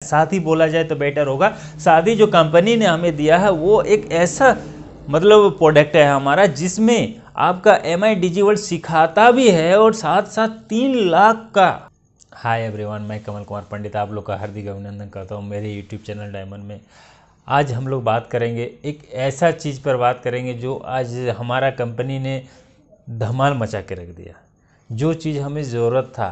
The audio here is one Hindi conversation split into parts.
साथ ही बोला जाए तो बेटर होगा। साथ ही जो कंपनी ने हमें दिया है वो एक ऐसा मतलब प्रोडक्ट है हमारा जिसमें आपका MI DigiWorld सिखाता भी है और साथ साथ 3 लाख का। हाय एवरीवन, मैं कमल कुमार पंडित आप लोग का हार्दिक अभिनंदन करता हूँ मेरे यूट्यूब चैनल डायमंड में। आज हम लोग बात करेंगे एक ऐसा चीज़ पर बात करेंगे जो आज हमारा कंपनी ने धमाल मचा के रख दिया। जो चीज़ हमें ज़रूरत था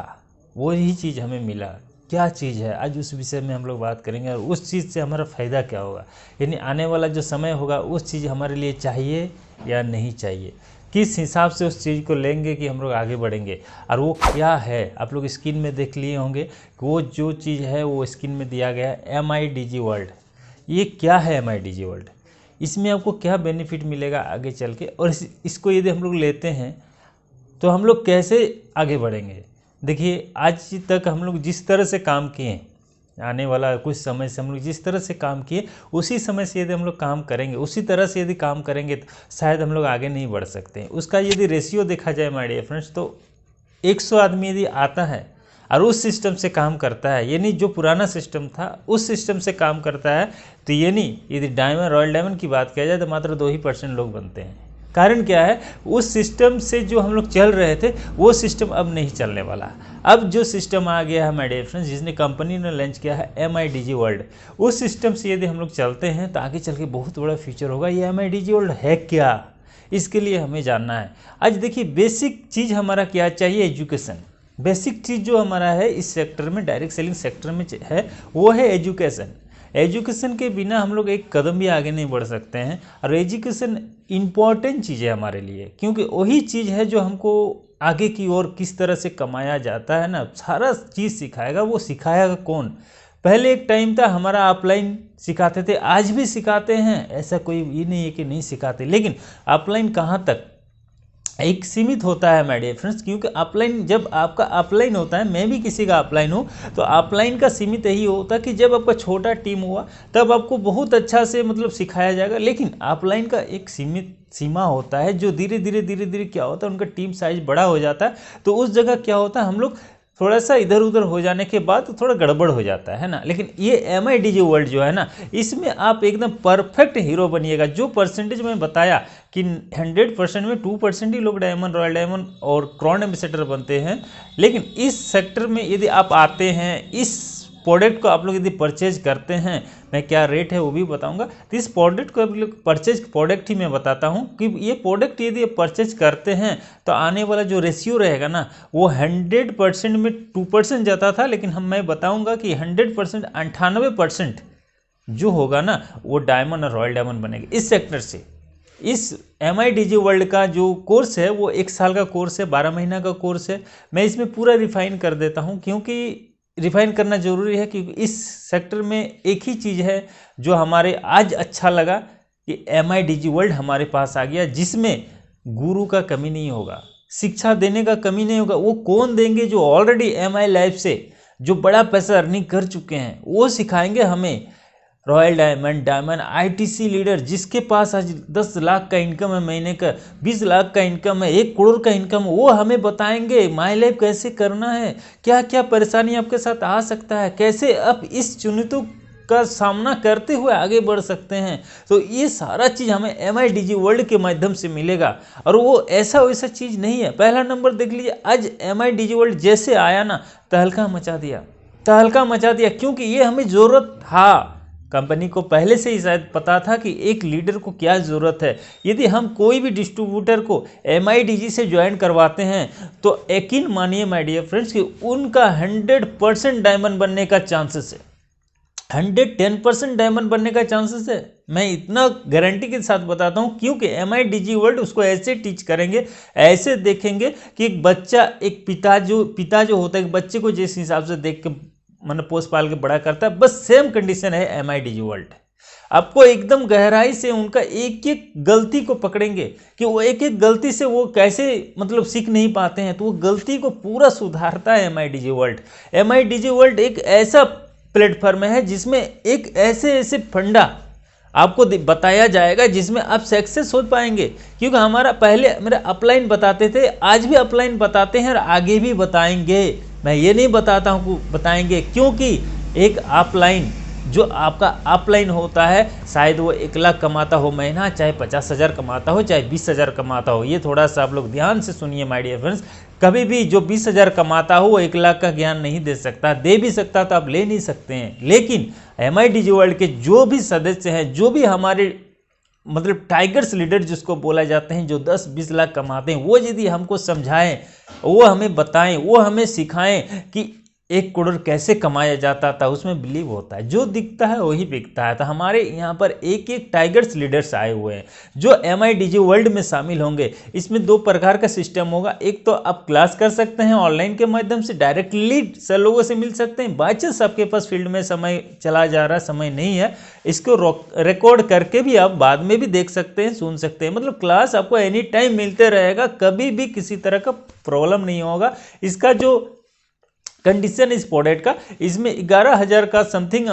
वही चीज़ हमें मिला। क्या चीज़ है आज उस विषय में हम लोग बात करेंगे और उस चीज़ से हमारा फ़ायदा क्या होगा, यानी आने वाला जो समय होगा उस चीज़ हमारे लिए चाहिए या नहीं चाहिए, किस हिसाब से उस चीज़ को लेंगे कि हम लोग आगे बढ़ेंगे। और वो क्या है आप लोग स्क्रीन में देख लिए होंगे, वो जो चीज़ है वो स्क्रीन में दिया गया है MI DigiWorld। ये क्या है MI DigiWorld, इसमें आपको क्या बेनिफिट मिलेगा आगे चल के, और इसको यदि हम लोग लेते हैं तो हम लोग कैसे आगे बढ़ेंगे। देखिए आज तक हम लोग जिस तरह से काम किए, आने वाला कुछ समय से हम लोग जिस तरह से काम किए उसी समय से यदि हम लोग काम करेंगे, उसी तरह से यदि काम करेंगे तो शायद हम लोग आगे नहीं बढ़ सकते हैं। उसका यदि रेशियो देखा जाए माय डियर फ्रेंड्स, तो 100 आदमी यदि आता है और उस सिस्टम से काम करता है, यानी जो पुराना सिस्टम था उस सिस्टम से काम करता है, तो यानी यदि डायमंड रॉयल डायमंड की बात किया जाए तो मात्र 2% लोग बनते हैं। कारण क्या है, उस सिस्टम से जो हम लोग चल रहे थे वो सिस्टम अब नहीं चलने वाला। अब जो सिस्टम आ गया है माय डियर फ्रेंड्स, जिसने कंपनी ने लॉन्च किया है MI DigiWorld, उस सिस्टम से यदि हम लोग चलते हैं तो आगे चल के बहुत बड़ा फ्यूचर होगा। ये MI DigiWorld है क्या, इसके लिए हमें जानना है। आज देखिए बेसिक चीज़ हमारा क्या चाहिए, एजुकेशन। बेसिक चीज़ जो हमारा है इस सेक्टर में, डायरेक्ट सेलिंग सेक्टर में है, वो है एजुकेशन। एजुकेशन के बिना हम लोग एक कदम भी आगे नहीं बढ़ सकते हैं। और एजुकेशन इम्पॉर्टेंट चीज़ है हमारे लिए, क्योंकि वही चीज़ है जो हमको आगे की ओर किस तरह से कमाया जाता है ना, सारा चीज़ सिखाएगा। वो सिखाएगा कौन? पहले एक टाइम था हमारा ऑफलाइन सिखाते थे, आज भी सिखाते हैं, ऐसा कोई ये नहीं है कि नहीं सिखाते, लेकिन ऑफलाइन कहाँ तक एक सीमित होता है माय डियर फ्रेंड्स। क्योंकि ऑफलाइन, जब आपका ऑफलाइन होता है, मैं भी किसी का ऑफलाइन हूँ, तो ऑफलाइन का सीमित यही होता है कि जब आपका छोटा टीम हुआ तब आपको बहुत अच्छा से मतलब सिखाया जाएगा। लेकिन ऑफलाइन का एक सीमित सीमा होता है, जो धीरे धीरे क्या होता है, उनका टीम साइज बड़ा हो जाता है, तो उस जगह क्या होता है, हम लोग थोड़ा सा इधर उधर हो जाने के बाद तो थोड़ा गड़बड़ हो जाता है ना। लेकिन ये MI DigiWorld जो है ना, इसमें आप एकदम परफेक्ट हीरो बनिएगा। जो परसेंटेज मैं बताया कि 100% में 2% ही लोग डायमंड, रॉयल डायमंड और क्राउन एम्बेसडर बनते हैं, लेकिन इस सेक्टर में यदि आप आते हैं, इस प्रोडक्ट को आप लोग यदि परचेज करते हैं, मैं क्या रेट है वो भी बताऊंगा। तो इस प्रोडक्ट को आप लोग परचेज, प्रोडक्ट ही मैं बताता हूं कि ये प्रोडक्ट यदि आप परचेज करते हैं तो आने वाला जो रेशियो रहेगा ना, वो 100% में 2% जाता था, लेकिन मैं बताऊंगा कि 100% 98% जो होगा ना वो डायमंड और रॉयल डायमंड बनेगा इस सेक्टर से। इस MI DigiWorld का जो कोर्स है वो 1 साल का कोर्स है, 12 महीना का कोर्स है। मैं इसमें पूरा रिफाइन कर देता हूँ, क्योंकि रिफाइन करना जरूरी है, क्योंकि इस सेक्टर में एक ही चीज़ है जो हमारे आज अच्छा लगा कि MI DigiWorld हमारे पास आ गया, जिसमें गुरु का कमी नहीं होगा, शिक्षा देने का कमी नहीं होगा। वो कौन देंगे? जो ऑलरेडी MI लाइफ से जो बड़ा पैसा अर्निंग कर चुके हैं वो सिखाएंगे हमें। Royal diamond, diamond ITC leader, जिसके पास आज 10 लाख का इनकम है महीने का, 20 लाख का इनकम है, 1 करोड़ का इनकम, वो हमें बताएंगे माई लाइफ कैसे करना है, क्या क्या परेशानी आपके साथ आ सकता है, कैसे आप इस चुनौतियों का सामना करते हुए आगे बढ़ सकते हैं। तो ये सारा चीज़ हमें MI DigiWorld के माध्यम से मिलेगा। और वो ऐसा वैसा चीज़ नहीं है। पहला नंबर देख लीजिए, आज MI DigiWorld जैसे आया ना, तहलका मचा दिया, तहलका मचा दिया, क्योंकि ये हमें ज़रूरत था। कंपनी को पहले से ही शायद पता था कि एक लीडर को क्या ज़रूरत है। यदि हम कोई भी डिस्ट्रीब्यूटर को MI Digi से ज्वाइन करवाते हैं तो यकीन मानिए माय डियर फ्रेंड्स कि उनका 100% डायमंड बनने का चांसेस है, 110% डायमंड बनने का चांसेस है। मैं इतना गारंटी के साथ बताता हूँ, क्योंकि MI DigiWorld उसको ऐसे टीच करेंगे, ऐसे देखेंगे कि एक बच्चा, एक पिता जो होता है एक बच्चे को जिस हिसाब से देख के मन पोस पाल के बड़ा करता है, बस सेम कंडीशन है MI DigiWorld। आपको एकदम गहराई से उनका एक एक गलती को पकड़ेंगे कि वो एक एक गलती से वो कैसे मतलब सीख नहीं पाते हैं, तो वो गलती को पूरा सुधारता है MI DigiWorld। MI DigiWorld एक ऐसा प्लेटफॉर्म है जिसमें एक ऐसे फंडा आपको बताया जाएगा जिसमें आप सक्सेस हो पाएंगे। क्योंकि हमारा पहले मेरा अपलाइन बताते थे, आज भी अपलाइन बताते हैं और आगे भी बताएंगे। मैं ये नहीं बताता हूँ बताएंगे, क्योंकि एक ऑफलाइन जो आपका ऑफलाइन होता है, शायद वो 1 लाख कमाता हो महीना, चाहे 50,000 कमाता हो, चाहे 20,000 कमाता हो। ये थोड़ा सा आप लोग ध्यान से सुनिए माय डियर फ्रेंड्स। कभी भी जो 20,000 कमाता हो वो 1 लाख का ज्ञान नहीं दे सकता, दे भी सकता तो आप ले नहीं सकते हैं। लेकिन MI DG वर्ल्ड के जो भी सदस्य हैं, जो भी हमारे मतलब टाइगर्स लीडर जिसको बोला जाते हैं, जो 10-20 लाख कमाते हैं, वो यदि हमको समझाएं, वो हमें बताएं, वो हमें सिखाएं कि 1 करोड़ कैसे कमाया जाता था, उसमें बिलीव होता है। जो दिखता है वही बिकता है। तो हमारे यहाँ पर एक टाइगर्स लीडर्स आए हुए हैं जो MI DG वर्ल्ड में शामिल होंगे। इसमें 2 प्रकार का सिस्टम होगा। एक तो आप क्लास कर सकते हैं ऑनलाइन के माध्यम से, डायरेक्टली सर लोगों से मिल सकते हैं। बाई चांस आपके पास फील्ड में समय चला जा रहा है, समय नहीं है, इसको रिकॉर्ड करके भी आप बाद में भी देख सकते हैं, सुन सकते हैं। मतलब क्लास आपको एनी टाइम मिलते रहेगा, कभी भी किसी तरह का प्रॉब्लम नहीं होगा। इसका जो कंडीशन इस प्रोडक्ट का, इसमें 11,000 का समथिंग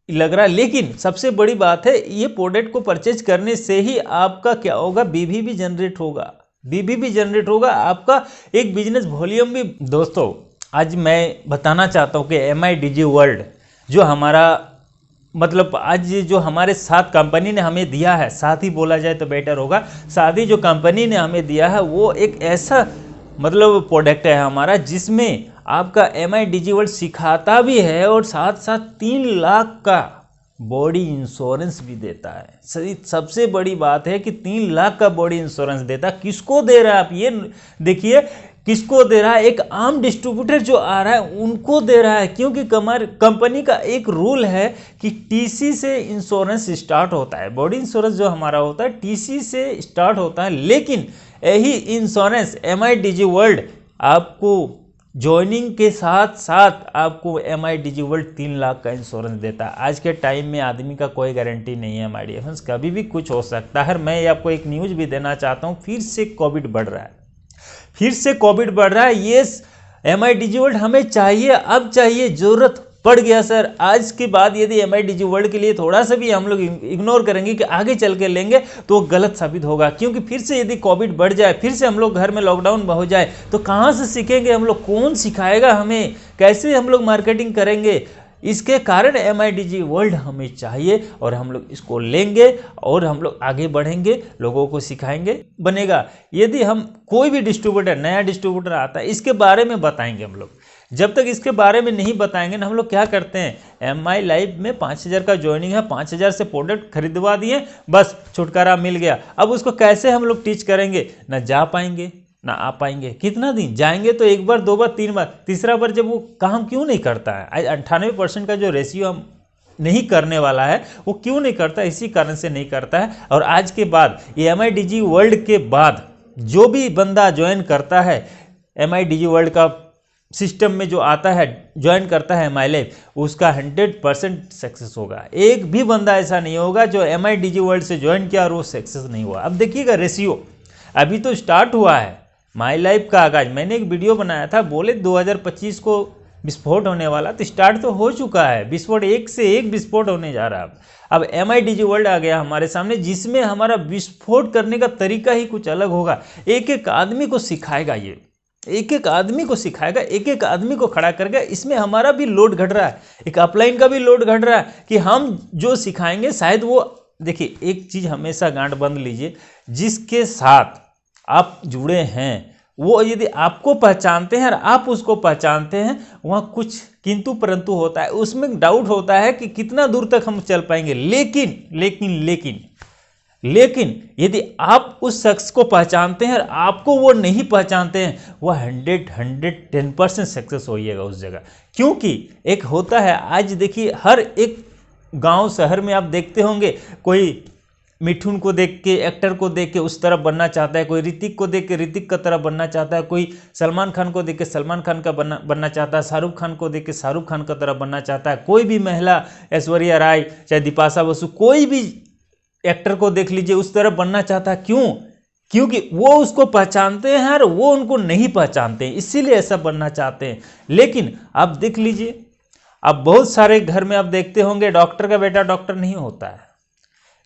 लग रहा है। लेकिन सबसे बड़ी बात है, ये प्रोडक्ट को परचेज करने से ही आपका क्या होगा, बीवी भी जनरेट होगा, बीवी भी जनरेट होगा, आपका एक बिजनेस वॉल्यूम भी। दोस्तों आज मैं बताना चाहता हूँ कि MI DG वर्ल्ड जो हमारा मतलब आज जो हमारे साथ कंपनी ने हमें दिया है, साथ ही बोला जाए तो बेटर होगा, साथ ही जो कंपनी ने हमें दिया है वो एक ऐसा मतलब प्रोडक्ट है हमारा जिसमें आपका MI DG वर्ल्ड सिखाता भी है और साथ साथ 3 लाख का बॉडी इंश्योरेंस भी देता है। सबसे बड़ी बात है कि 3 लाख का बॉडी इंश्योरेंस देता है। किसको दे रहा है आप ये देखिए, किसको दे रहा है, एक आम डिस्ट्रीब्यूटर जो आ रहा है उनको दे रहा है। क्योंकि कंपनी का एक रूल है कि TC से इंश्योरेंस स्टार्ट होता है, बॉडी इंश्योरेंस जो हमारा होता है TC से स्टार्ट होता है। लेकिन यही इंश्योरेंस MI DG वर्ल्ड आपको ज्वाइनिंग के साथ साथ आपको MI DG वर्ल्ड 3 लाख का इंश्योरेंस देता है। आज के टाइम में आदमी का कोई गारंटी नहीं है माय डियर फ्रेंड्स, कभी भी कुछ हो सकता है। मैं आपको एक न्यूज़ भी देना चाहता हूँ, फिर से कोविड बढ़ रहा है, फिर से कोविड बढ़ रहा है। ये MI DG वर्ल्ड हमें चाहिए, अब चाहिए, जरूरत पड़ गया सर। आज के बाद यदि MI DG वर्ल्ड के लिए थोड़ा सा भी हम लोग इग्नोर करेंगे कि आगे चल के लेंगे तो गलत साबित होगा। क्योंकि फिर से यदि कोविड बढ़ जाए, फिर से हम लोग घर में लॉकडाउन हो जाए तो कहाँ से सीखेंगे हम लोग, कौन सिखाएगा हमें, कैसे हम लोग मार्केटिंग करेंगे। इसके कारण MI DG वर्ल्ड हमें चाहिए और हम लोग इसको लेंगे और हम लोग आगे बढ़ेंगे, लोगों को सिखाएंगे, बनेगा। यदि हम कोई भी डिस्ट्रीब्यूटर, नया डिस्ट्रीब्यूटर आता है, इसके बारे में बताएंगे हम लोग। जब तक इसके बारे में नहीं बताएंगे ना, हम लोग क्या करते हैं, MI लाइव में 5,000 का ज्वाइनिंग है, 5,000 से प्रोडक्ट खरीदवा दिए, बस छुटकारा मिल गया। अब उसको कैसे हम लोग टीच करेंगे, ना जा पाएंगे ना आ पाएंगे। कितना दिन जाएंगे तो 1 बार 2 बार 3 बार, तीसरा बार जब वो काम क्यों नहीं करता है। 98% का जो रेशियो हम नहीं करने वाला है वो क्यों नहीं करता, इसी कारण से नहीं करता है। और आज के बाद ये MI DG वर्ल्ड के बाद जो भी बंदा ज्वाइन करता है MI DG वर्ल्ड का सिस्टम में, जो आता है ज्वाइन करता है MI लाइव, उसका 100% सक्सेस होगा। एक भी बंदा ऐसा नहीं होगा जो MI DG वर्ल्ड से ज्वाइन किया और वो सक्सेस नहीं हुआ। अब देखिएगा रेशियो, अभी तो स्टार्ट हुआ है माई लाइफ का आगाज। मैंने एक वीडियो बनाया था, बोले 2025 को विस्फोट होने वाला, तो स्टार्ट तो हो चुका है विस्फोट, एक से एक विस्फोट होने जा रहा है। अब MI DG वर्ल्ड आ गया हमारे सामने, जिसमें हमारा विस्फोट करने का तरीका ही कुछ अलग होगा। एक एक आदमी को सिखाएगा, ये एक एक आदमी को सिखाएगा, एक एक आदमी को खड़ा करके। इसमें हमारा भी लोड घट रहा है, एक अपलाइन का भी लोड घट रहा है कि हम जो सिखाएंगे शायद वो, देखिए एक चीज़ हमेशा गांठ बंद लीजिए, जिसके साथ आप जुड़े हैं वो यदि आपको पहचानते हैं और आप उसको पहचानते हैं, वहाँ कुछ किंतु परंतु होता है, उसमें डाउट होता है कि कितना दूर तक हम चल पाएंगे। लेकिन लेकिन लेकिन लेकिन यदि आप उस शख्स को पहचानते हैं और आपको वो नहीं पहचानते हैं, वह 110% सक्सेस होइएगा उस जगह। क्योंकि एक होता है, आज देखिए हर एक गांव शहर में आप देखते होंगे, कोई मिठुन को देख के, एक्टर को देख के उस तरफ बनना चाहता है, कोई ऋतिक को देख के ऋतिक का तरफ बनना चाहता है, कोई सलमान खान को देख के सलमान खान का बनना चाहता है, शाहरुख खान को देख के शाहरुख खान का तरफ बनना चाहता है, कोई भी महिला, ऐश्वर्या राय चाहे दीपाशा बसु, कोई भी एक्टर को देख लीजिए उस तरफ बनना चाहता है। क्यों? क्योंकि वो उसको पहचानते हैं और वो उनको नहीं पहचानते हैं, इसीलिए ऐसा बनना चाहते हैं। लेकिन आप देख लीजिए, अब बहुत सारे घर में आप देखते होंगे डॉक्टर का बेटा डॉक्टर नहीं होता है,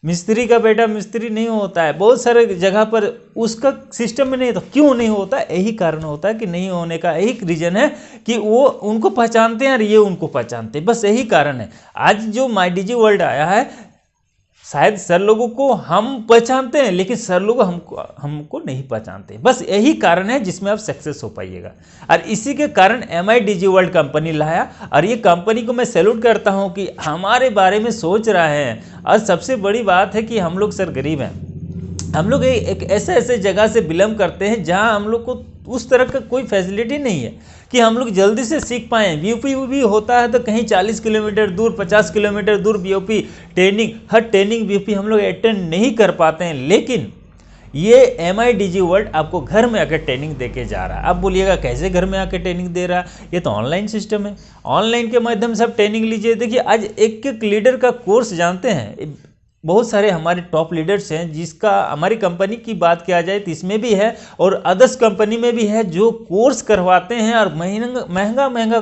मिस्त्री का बेटा मिस्त्री नहीं होता है, बहुत सारे जगह पर उसका सिस्टम में नहीं, तो क्यों नहीं होता? यही कारण होता है कि नहीं होने का यही रीजन है कि वो उनको पहचानते हैं और ये उनको पहचानते हैं, बस यही कारण है। आज जो माई डिजी वर्ल्ड आया है, शायद सर लोगों को हम पहचानते हैं लेकिन सर लोग हमको नहीं पहचानते, बस यही कारण है जिसमें आप सक्सेस हो पाइएगा। और इसी के कारण MI डिजी वर्ल्ड कंपनी लाया, और ये कंपनी को मैं सैल्यूट करता हूं कि हमारे बारे में सोच रहे हैं। और सबसे बड़ी बात है कि हम लोग सर गरीब हैं, हम लोग एक ऐसे जगह से बिलोंग करते हैं जहां हम लोग को उस तरह का कोई फैसिलिटी नहीं है कि हम लोग जल्दी से सीख पाएँ। BOP भी होता है तो कहीं 40 किलोमीटर दूर, 50 किलोमीटर दूर BOP training, her training BOP हम लोग अटेंड नहीं कर पाते हैं। लेकिन ये MI डिजी वर्ल्ड आपको घर में आकर ट्रेनिंग दे के जा रहा है। आप बोलिएगा कैसे घर में आकर ट्रेनिंग दे रहा है? ये तो ऑनलाइन सिस्टम है, ऑनलाइन के माध्यम से आप ट्रेनिंग लीजिए। देखिए आज एक एक लीडर का कोर्स जानते हैं, बहुत सारे हमारे टॉप लीडर्स हैं जिसका हमारी कंपनी की बात किया जाए तो इसमें भी है और अदर्स कंपनी में भी है, जो कोर्स करवाते हैं और महंगा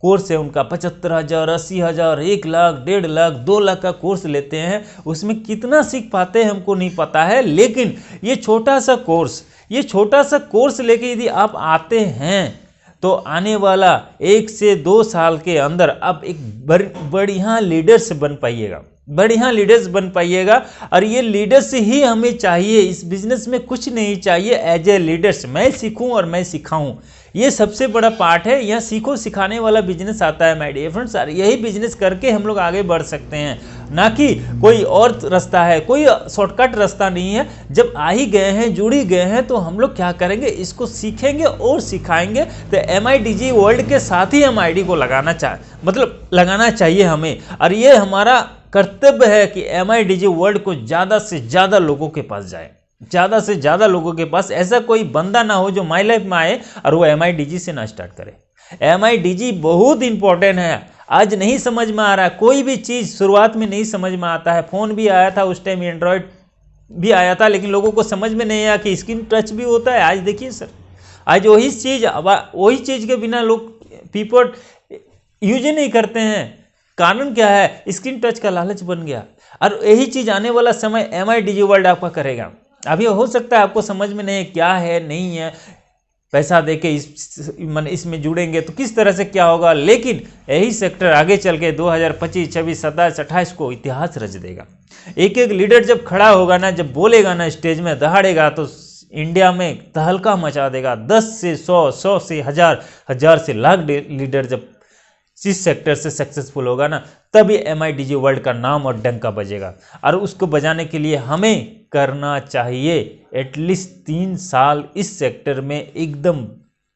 कोर्स है उनका। 75,000, 80,000, 1 लाख, 1.5 लाख, 2 लाख का कोर्स लेते हैं। उसमें कितना सीख पाते हैं हमको नहीं पता है, लेकिन ये छोटा सा कोर्स लेके यदि आप आते हैं तो आने वाला 1 से 2 साल के अंदर आप एक बढ़िया लीडर्स बन पाइएगा। और ये लीडर्स ही हमें चाहिए, इस बिजनेस में कुछ नहीं चाहिए। एज ए लीडर्स मैं सीखूं और मैं सिखाऊं, ये सबसे बड़ा पार्ट है। यहाँ सीखो सिखाने वाला बिजनेस आता है माय डियर फ्रेंड्स, और यही बिजनेस करके हम लोग आगे बढ़ सकते हैं, ना कि कोई और रास्ता है, कोई शॉर्टकट रास्ता नहीं है। जब आ ही गए हैं, जुड़ ही गए हैं, तो हम लोग क्या करेंगे, इसको सीखेंगे और सिखाएंगे। तो MI डिजी वर्ल्ड के साथ ही हम ID को लगाना चाहिए हमें। और ये हमारा कर्तव्य है कि MI डिजी वर्ल्ड को ज़्यादा से ज़्यादा लोगों के पास जाए, ज़्यादा से ज़्यादा लोगों के पास। ऐसा कोई बंदा ना हो जो माई लाइफ में आए और वो MI डिजी से ना स्टार्ट करे। MI डिजी बहुत इंपॉर्टेंट है। आज नहीं समझ में आ रहा है, कोई भी चीज़ शुरुआत में नहीं समझ में आता है। फ़ोन भी आया था उस टाइम, एंड्रॉयड भी आया था, लेकिन लोगों को समझ में नहीं आया कि स्क्रीन टच भी होता है। आज देखिए सर, आज वही चीज़ के बिना लोग पीपल यूज ही नहीं करते हैं। कारण क्या है? स्क्रीन टच का लालच बन गया। और यही चीज़ आने वाला समय MI डिजी वर्ल्ड आपका करेगा। अभी हो सकता है आपको समझ में नहीं क्या है नहीं है, पैसा देके इसमें जुड़ेंगे तो किस तरह से क्या होगा, लेकिन यही सेक्टर आगे चल के 2025, 26, 27, 28 को इतिहास रच देगा। एक एक लीडर जब खड़ा होगा ना, जब बोलेगा ना, स्टेज में दहाड़ेगा, तो इंडिया में तहलका मचा देगा। 10 से 100, 100 से 1000, 1000 से लाख लीडर जब इस सेक्टर से सक्सेसफुल होगा ना, तभी MI डिजी वर्ल्ड का नाम और डंका बजेगा। और उसको बजाने के लिए हमें करना चाहिए एटलीस्ट 3 साल इस सेक्टर में एकदम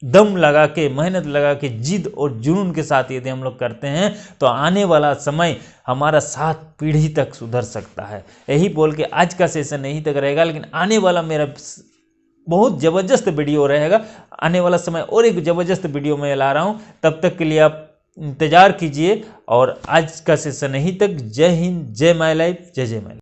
दम लगा के, मेहनत लगा के, जिद और जुनून के साथ यदि हम लोग करते हैं तो आने वाला समय हमारा 7 पीढ़ी तक सुधर सकता है। यही बोल के आज का सेशन यहीं तक रहेगा, लेकिन आने वाला मेरा बहुत ज़बरदस्त वीडियो रहेगा। आने वाला समय और एक ज़बरदस्त वीडियो मैं ला रहा हूँ, तब तक के लिए आप इंतजार कीजिए। और आज का सेशन यहीं तक। जय हिंद, जय माय लाइफ, जय जय माय लाइफ।